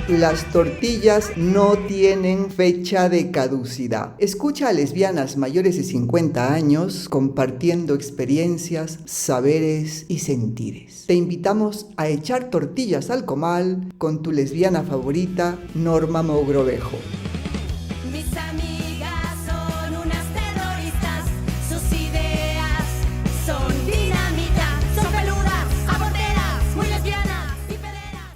Las tortillas no tienen fecha de caducidad. Escucha a lesbianas mayores de 50 años compartiendo experiencias, saberes y sentires. Te invitamos a echar tortillas al comal con tu lesbiana favorita, Norma Mogrovejo.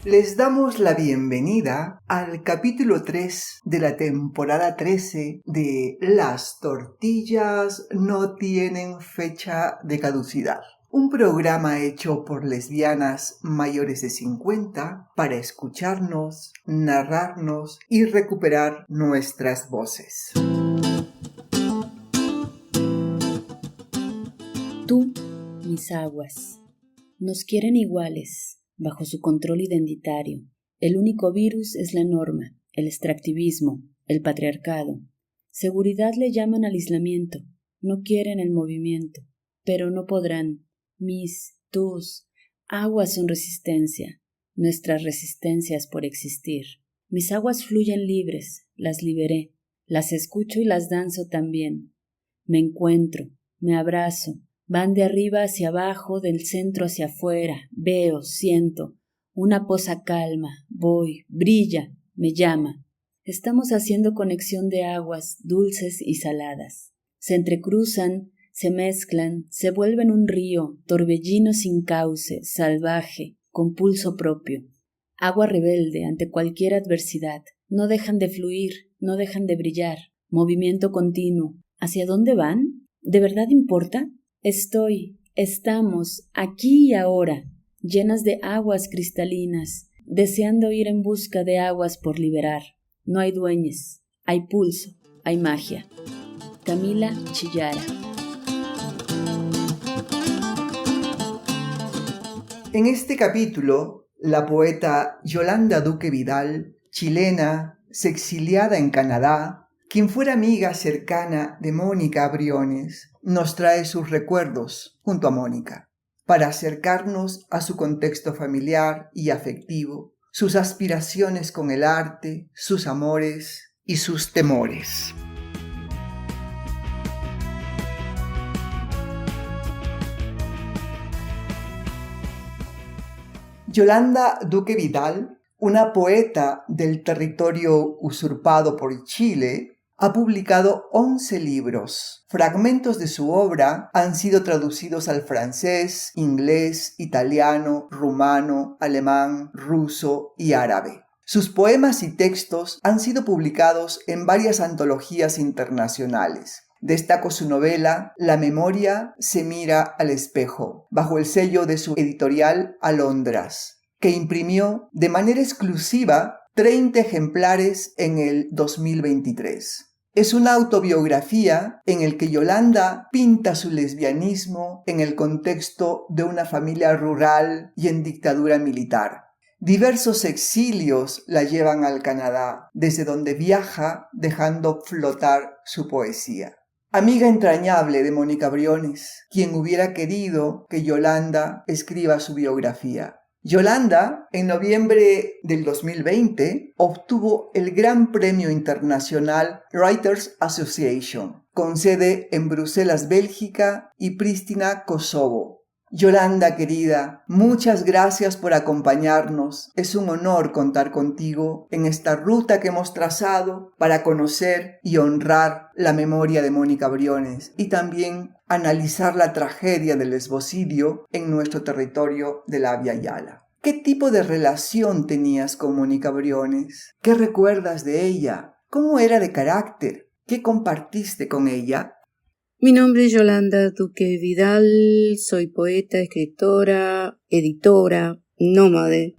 Les damos la bienvenida al capítulo 3 de la temporada 13 de Las tortillas no tienen fecha de caducidad. Un programa hecho por lesbianas mayores de 50 para escucharnos, narrarnos y recuperar nuestras voces. Tú, mis aguas, nos quieren iguales. Bajo su control identitario. El único virus es la norma, el extractivismo, el patriarcado. Seguridad le llaman al aislamiento. No quieren el movimiento, pero no podrán. Tus aguas son resistencia. Nuestras resistencias por existir. Mis aguas fluyen libres, las liberé. Las escucho y las danzo también. Me encuentro, me abrazo. Van de arriba hacia abajo, del centro hacia afuera, veo, siento, una poza calma, voy, brilla, me llama. Estamos haciendo conexión de aguas dulces y saladas. Se entrecruzan, se mezclan, se vuelven un río, torbellino sin cauce, salvaje, con pulso propio. Agua rebelde ante cualquier adversidad. No dejan de fluir, no dejan de brillar. Movimiento continuo. ¿Hacia dónde van? ¿De verdad importa? Estamos, aquí y ahora, llenas de aguas cristalinas, deseando ir en busca de aguas por liberar. No hay dueñes, hay pulso, hay magia. Camila Chillara. En este capítulo, la poeta Yolanda Duque Vidal, chilena, exiliada en Canadá, quien fuera amiga cercana de Mónica Briones, nos trae sus recuerdos junto a Mónica, para acercarnos a su contexto familiar y afectivo, sus aspiraciones con el arte, sus amores y sus temores. Yolanda Duque Vidal, una poeta del territorio usurpado por Chile, ha publicado 11 libros. Fragmentos de su obra han sido traducidos al francés, inglés, italiano, rumano, alemán, ruso y árabe. Sus poemas y textos han sido publicados en varias antologías internacionales. Destaco su novela La memoria se mira al espejo, bajo el sello de su editorial Alondras, que imprimió de manera exclusiva 30 ejemplares en el 2023. Es una autobiografía en el que Yolanda pinta su lesbianismo en el contexto de una familia rural y en dictadura militar. Diversos exilios la llevan al Canadá, desde donde viaja dejando flotar su poesía. Amiga entrañable de Mónica Briones, quien hubiera querido que Yolanda escriba su biografía. Yolanda, en noviembre del 2020, obtuvo el Gran Premio Internacional Writers Association, con sede en Bruselas, Bélgica y Pristina, Kosovo. Yolanda, querida, muchas gracias por acompañarnos. Es un honor contar contigo en esta ruta que hemos trazado para conocer y honrar la memoria de Mónica Briones y también analizar la tragedia del lesbocidio en nuestro territorio de la Abya Yala. ¿Qué tipo de relación tenías con Mónica Briones? ¿Qué recuerdas de ella? ¿Cómo era de carácter? ¿Qué compartiste con ella? Mi nombre es Yolanda Duque Vidal, soy poeta, escritora, editora, nómade,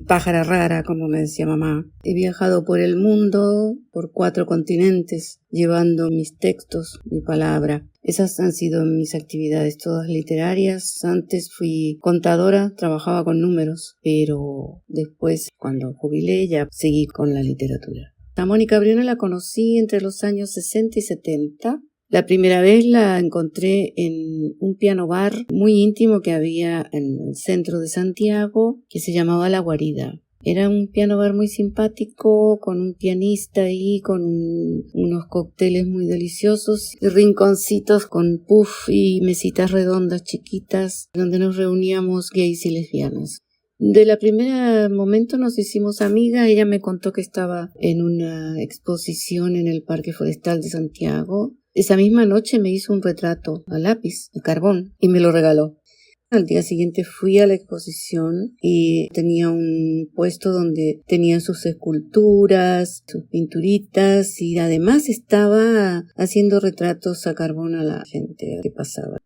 pájara rara, como me decía mamá. He viajado por el mundo, por 4 continentes, llevando mis textos, mi palabra. Esas han sido mis actividades todas literarias. Antes fui contadora, trabajaba con números, pero después, cuando jubilé, ya seguí con la literatura. A Mónica Briones la conocí entre los años 60 y 70. La primera vez la encontré en un piano bar muy íntimo que había en el centro de Santiago, que se llamaba La Guarida. Era un piano bar muy simpático, con un pianista ahí, con unos cócteles muy deliciosos, y rinconcitos con puff y mesitas redondas chiquitas, donde nos reuníamos gays y lesbianas. De la primera momento nos hicimos amigas. Ella me contó que estaba en una exposición en el Parque Forestal de Santiago. Esa misma noche me hizo un retrato a lápiz, a carbón, y me lo regaló. Al día siguiente fui a la exposición y tenía un puesto donde tenían sus esculturas, sus pinturitas, y además estaba haciendo retratos a carbón a la gente que pasaba.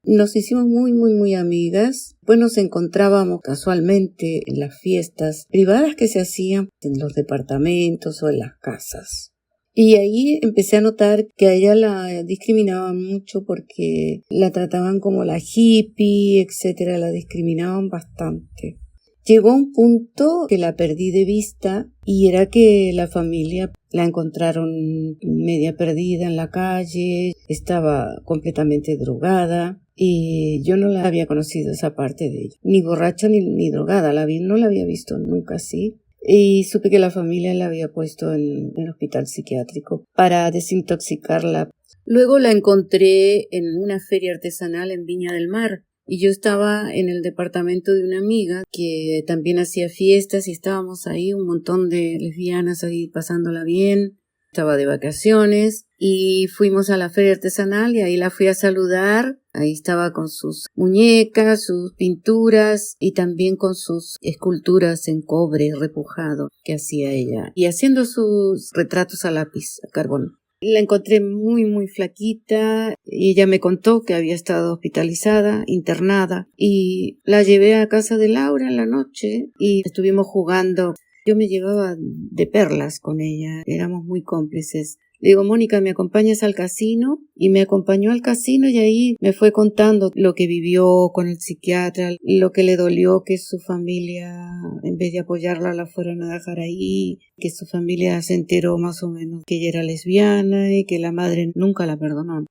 Nos hicimos muy amigas. Pues nos encontrábamos casualmente en las fiestas privadas que se hacían en los departamentos o en las casas. Y ahí empecé a notar que a ella la discriminaban mucho porque la trataban como la hippie, etcétera, la discriminaban bastante. Llegó un punto que la perdí de vista y era que la familia la encontraron media perdida en la calle, estaba completamente drogada y yo no la había conocido esa parte de ella, ni borracha ni drogada, no la había visto nunca así. Y supe que la familia la había puesto en el hospital psiquiátrico para desintoxicarla. Luego la encontré en una feria artesanal en Viña del Mar y yo estaba en el departamento de una amiga que también hacía fiestas y estábamos ahí un montón de lesbianas ahí pasándola bien. Estaba de vacaciones y fuimos a la feria artesanal y ahí la fui a saludar. Ahí estaba con sus muñecas, sus pinturas y también con sus esculturas en cobre repujado que hacía ella y haciendo sus retratos a lápiz, a carbón. La encontré muy flaquita y ella me contó que había estado hospitalizada, internada, y la llevé a casa de Laura en la noche y estuvimos jugando. Yo me llevaba de perlas con ella, éramos muy cómplices. Le digo, Mónica, ¿me acompañas al casino? Y me acompañó al casino y ahí me fue contando lo que vivió con el psiquiatra, lo que le dolió que su familia, en vez de apoyarla, la fueran a dejar ahí, que su familia se enteró más o menos que ella era lesbiana y que la madre nunca la perdonó.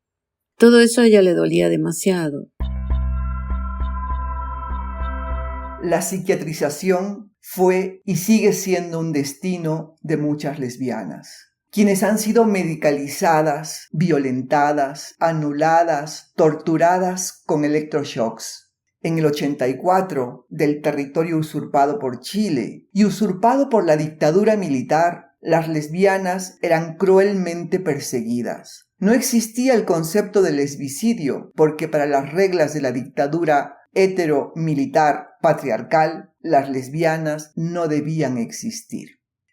Todo eso a ella le dolía demasiado. La psiquiatrización fue y sigue siendo un destino de muchas lesbianas, quienes han sido medicalizadas, violentadas, anuladas, torturadas con electroshocks. En el 84, del territorio usurpado por Chile y usurpado por la dictadura militar, las lesbianas eran cruelmente perseguidas. No existía el concepto de lesbicidio, porque para las reglas de la dictadura hetero-militar patriarcal, las lesbianas no debían existir.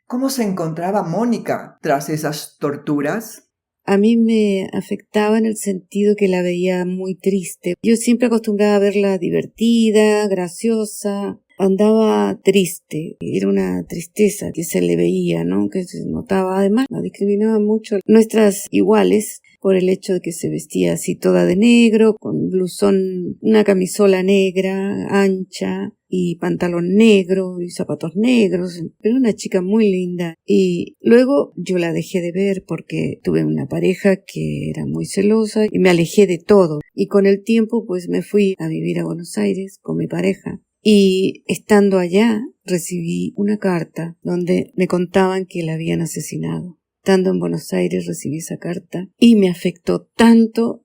¿Cómo se encontraba Mónica tras esas torturas? A mí me afectaba en el sentido que la veía muy triste. Yo siempre acostumbraba a verla divertida, graciosa. Andaba triste, era una tristeza que se le veía, ¿no? Que se notaba. Además, la discriminaban mucho nuestras iguales por el hecho de que se vestía así toda de negro, con blusón, una camisola negra, ancha, y pantalón negro, y zapatos negros, pero una chica muy linda. Y luego yo la dejé de ver porque tuve una pareja que era muy celosa y me alejé de todo. Y con el tiempo pues me fui a vivir a Buenos Aires con mi pareja. Y estando allá recibí una carta donde me contaban que la habían asesinado. Estando en Buenos Aires recibí esa carta y me afectó tanto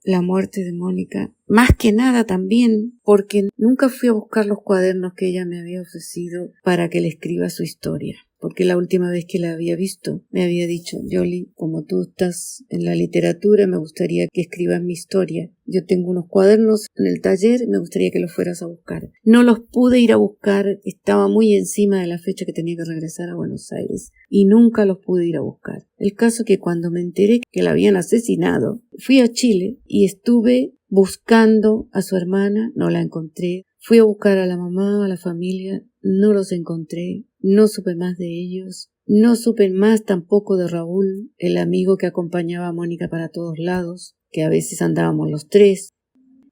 la muerte de Mónica. Más que nada también porque nunca fui a buscar los cuadernos que ella me había ofrecido para que le escriba su historia. Porque la última vez que la había visto me había dicho, Yoli, como tú estás en la literatura, me gustaría que escribas mi historia. Yo tengo unos cuadernos en el taller y me gustaría que los fueras a buscar. No los pude ir a buscar, estaba muy encima de la fecha que tenía que regresar a Buenos Aires y nunca los pude ir a buscar. El caso que cuando me enteré que la habían asesinado, fui a Chile y estuve buscando a su hermana, no la encontré. Fui a buscar a la mamá, a la familia, no los encontré, no supe más de ellos, no supe más tampoco de Raúl, el amigo que acompañaba a Mónica para todos lados, que a veces andábamos los tres.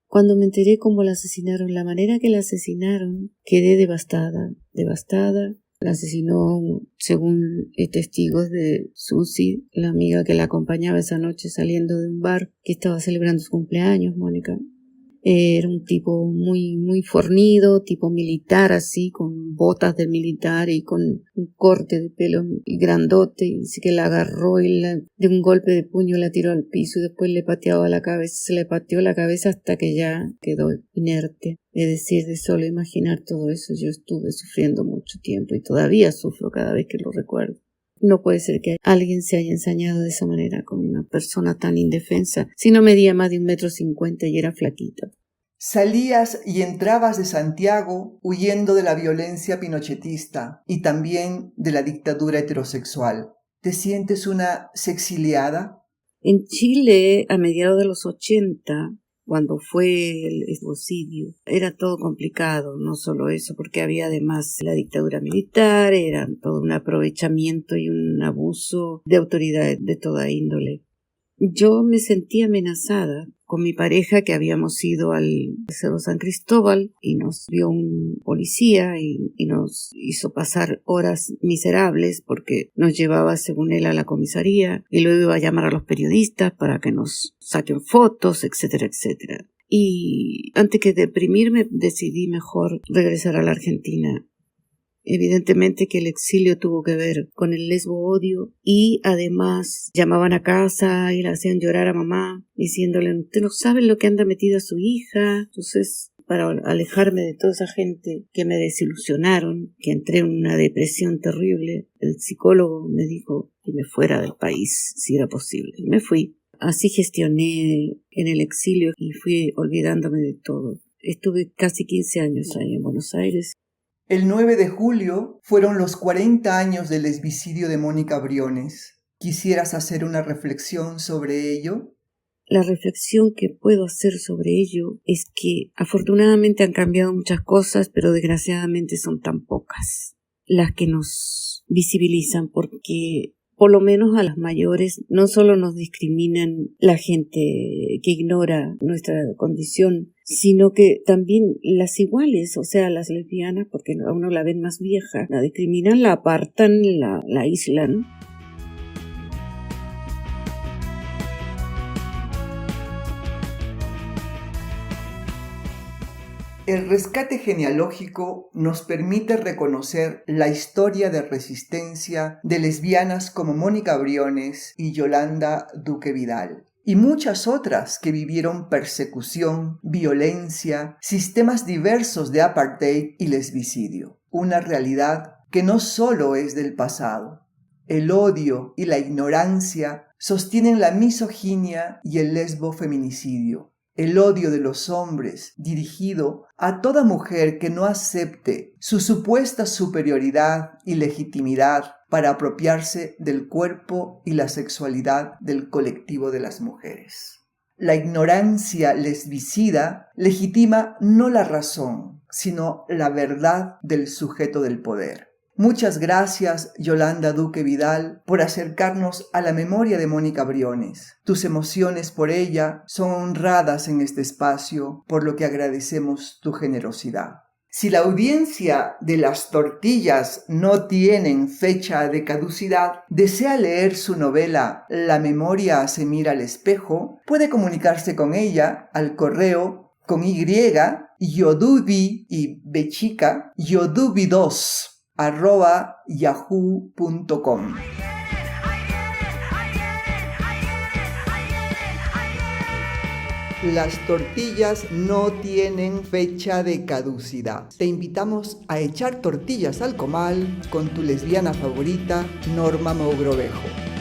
Cuando me enteré cómo la asesinaron, la manera que la asesinaron, quedé devastada. La asesinó, según testigos de Susi, la amiga que la acompañaba esa noche saliendo de un bar que estaba celebrando su cumpleaños, Mónica. Era un tipo muy, muy fornido, tipo militar así, con botas de militar y con un corte de pelo grandote. Y así que la agarró y de un golpe de puño la tiró al piso y después le pateaba la cabeza. Se le pateó la cabeza hasta que ya quedó inerte. Es decir, de solo imaginar todo eso yo estuve sufriendo mucho tiempo y todavía sufro cada vez que lo recuerdo. No puede ser que alguien se haya ensañado de esa manera con una persona tan indefensa, si no medía más de 1,50 m y era flaquita. Salías y entrabas de Santiago huyendo de la violencia pinochetista y también de la dictadura heterosexual. ¿Te sientes una sexiliada? En Chile, a mediados de los 80, cuando fue el genocidio, era todo complicado, no solo eso, porque había además la dictadura militar, era todo un aprovechamiento y un abuso de autoridad de toda índole. Yo me sentí amenazada con mi pareja, que habíamos ido al Cerro San Cristóbal y nos vio un policía y nos hizo pasar horas miserables porque nos llevaba, según él, a la comisaría y luego iba a llamar a los periodistas para que nos saquen fotos, etcétera, etcétera. Y antes que deprimirme decidí mejor regresar a la Argentina. Evidentemente que el exilio tuvo que ver con el lesbo-odio y además llamaban a casa y le hacían llorar a mamá diciéndole: usted no sabe lo que anda metida su hija. Entonces, para alejarme de toda esa gente que me desilusionaron, que entré en una depresión terrible, el psicólogo me dijo que me fuera del país si era posible. Y me fui. Así gestioné en el exilio y fui olvidándome de todo. Estuve casi 15 años ahí en Buenos Aires. El 9 de julio fueron los 40 años del lesbicidio de Mónica Briones. ¿Quisieras hacer una reflexión sobre ello? La reflexión que puedo hacer sobre ello es que afortunadamente han cambiado muchas cosas, pero desgraciadamente son tan pocas las que nos visibilizan, porque por lo menos a las mayores no solo nos discriminan la gente que ignora nuestra condición, sino que también las iguales, o sea, las lesbianas, porque a uno la ven más vieja, la discriminan, la apartan, la aíslan. El rescate genealógico nos permite reconocer la historia de resistencia de lesbianas como Mónica Briones y Yolanda Duque Vidal, y muchas otras que vivieron persecución, violencia, sistemas diversos de apartheid y lesbicidio, una realidad que no solo es del pasado. El odio y la ignorancia sostienen la misoginia y el lesbofeminicidio. El odio de los hombres dirigido a toda mujer que no acepte su supuesta superioridad y legitimidad para apropiarse del cuerpo y la sexualidad del colectivo de las mujeres. La ignorancia lesbicida legitima no la razón, sino la verdad del sujeto del poder. Muchas gracias, Yolanda Duque Vidal, por acercarnos a la memoria de Mónica Briones. Tus emociones por ella son honradas en este espacio, por lo que agradecemos tu generosidad. Si la audiencia de Las tortillas no tienen fecha de caducidad desea leer su novela La memoria se mira al espejo, puede comunicarse con ella al correo con Y, yodubi y bechica, yodubi2 @yahoo.com. Las tortillas no tienen fecha de caducidad. Te invitamos a echar tortillas al comal con tu lesbiana favorita, Norma Mogrovejo.